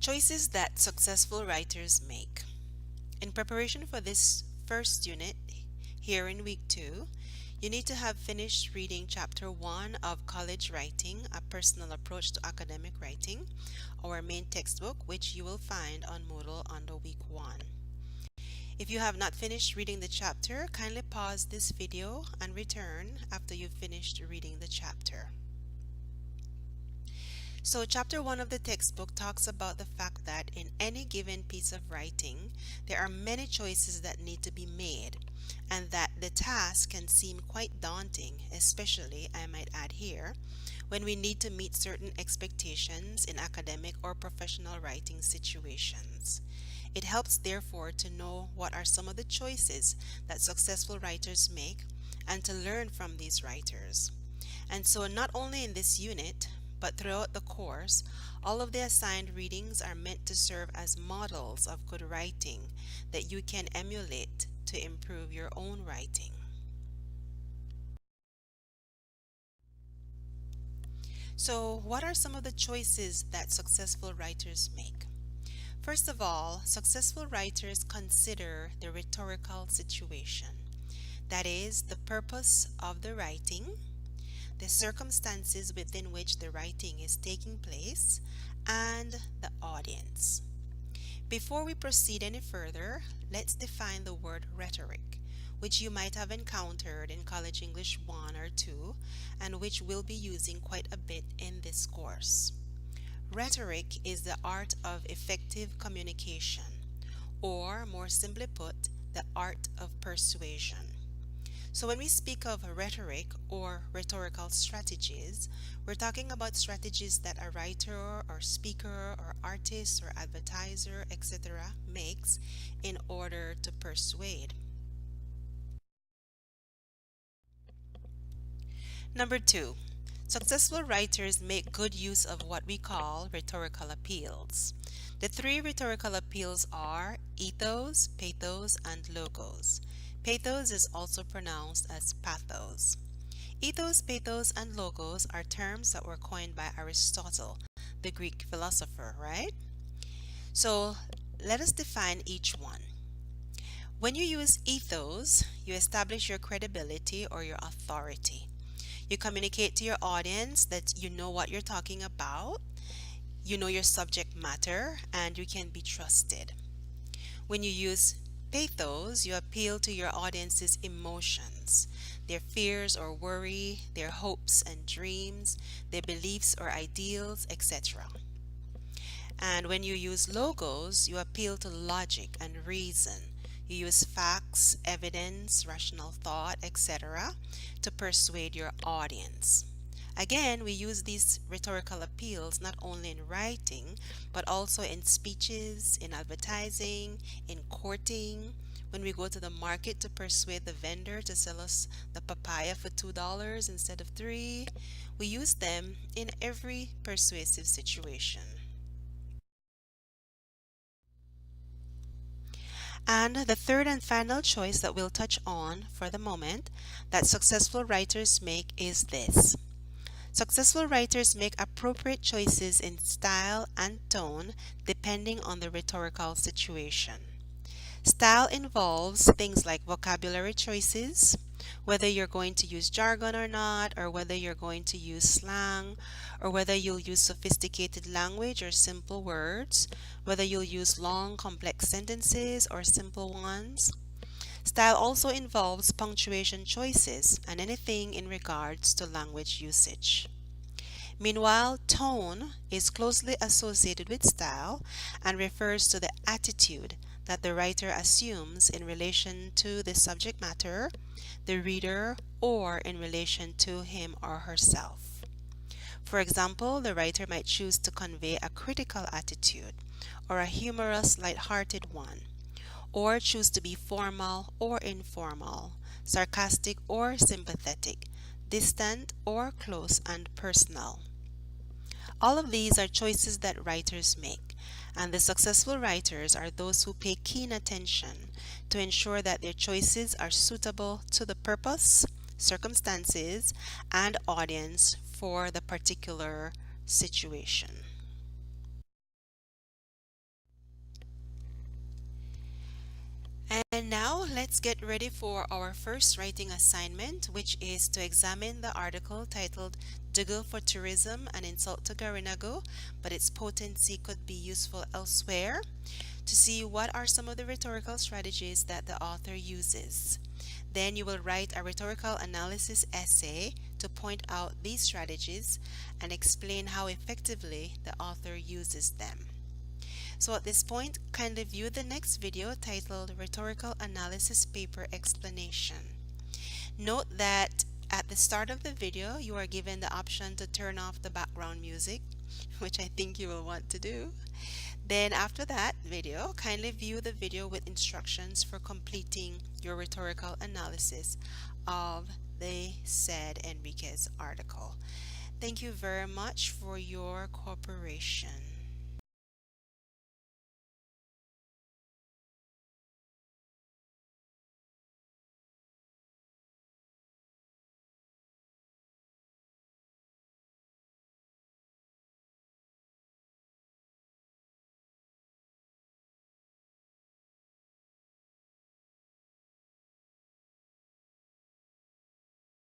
Choices that successful writers make. In preparation for this first unit, here in week 2, you need to have finished reading chapter 1 of College Writing, A Personal Approach to Academic Writing, our main textbook, which you will find on Moodle under week 1. If you have not finished reading the chapter, kindly pause this video and return after you've finished reading the chapter. So chapter 1 of the textbook talks about the fact that in any given piece of writing, there are many choices that need to be made, and that the task can seem quite daunting, especially, I might add here, when we need to meet certain expectations in academic or professional writing situations. It helps, therefore, to know what are some of the choices that successful writers make and to learn from these writers. And so not only in this unit, but throughout the course, all of the assigned readings are meant to serve as models of good writing that you can emulate to improve your own writing. So, what are some of the choices that successful writers make? First of all, successful writers consider the rhetorical situation. That is, the purpose of the writing, the circumstances within which the writing is taking place, and the audience. Before we proceed any further, let's define the word rhetoric, which you might have encountered in College English 1 or 2, and which we'll be using quite a bit in this course. Rhetoric is the art of effective communication, or more simply put, the art of persuasion. So when we speak of rhetoric or rhetorical strategies, we're talking about strategies that a writer or speaker or artist or advertiser, etc. makes in order to persuade. Number 2, successful writers make good use of what we call rhetorical appeals. The 3 rhetorical appeals are ethos, pathos, and logos. Pathos is also pronounced as pathos. Ethos, pathos, and logos are terms that were coined by Aristotle, the Greek philosopher, right? So let us define each one. When you use ethos, you establish your credibility or your authority. You communicate to your audience that you know what you're talking about, you know your subject matter, and you can be trusted. When you use pathos, you appeal to your audience's emotions, their fears or worry, their hopes and dreams, their beliefs or ideals, etc. And when you use logos, you appeal to logic and reason. You use facts, evidence, rational thought, etc. to persuade your audience. Again, we use these rhetorical appeals not only in writing, but also in speeches, in advertising, in courting, when we go to the market to persuade the vendor to sell us the papaya for $2 instead of 3. We use them in every persuasive situation. And the third and final choice that we'll touch on for the moment that successful writers make is this. Successful writers make appropriate choices in style and tone depending on the rhetorical situation. Style involves things like vocabulary choices, whether you're going to use jargon or not, or whether you're going to use slang, or whether you'll use sophisticated language or simple words, whether you'll use long, complex sentences or simple ones. Style also involves punctuation choices and anything in regards to language usage. Meanwhile, tone is closely associated with style and refers to the attitude that the writer assumes in relation to the subject matter, the reader, or in relation to him or herself. For example, the writer might choose to convey a critical attitude or a humorous, light-hearted one, or choose to be formal or informal, sarcastic or sympathetic, distant or close and personal. All of these are choices that writers make, and the successful writers are those who pay keen attention to ensure that their choices are suitable to the purpose, circumstances, and audience for the particular situation. And now let's get ready for our first writing assignment, which is to examine the article titled Dougal for Tourism, an insult to Garinago, but its potency could be useful elsewhere, to see what are some of the rhetorical strategies that the author uses. Then you will write a rhetorical analysis essay to point out these strategies and explain how effectively the author uses them. So at this point, kindly view the next video titled Rhetorical Analysis Paper Explanation. Note that at the start of the video, you are given the option to turn off the background music, which I think you will want to do. Then after that video, kindly view the video with instructions for completing your rhetorical analysis of the said Enriquez article. Thank you very much for your cooperation.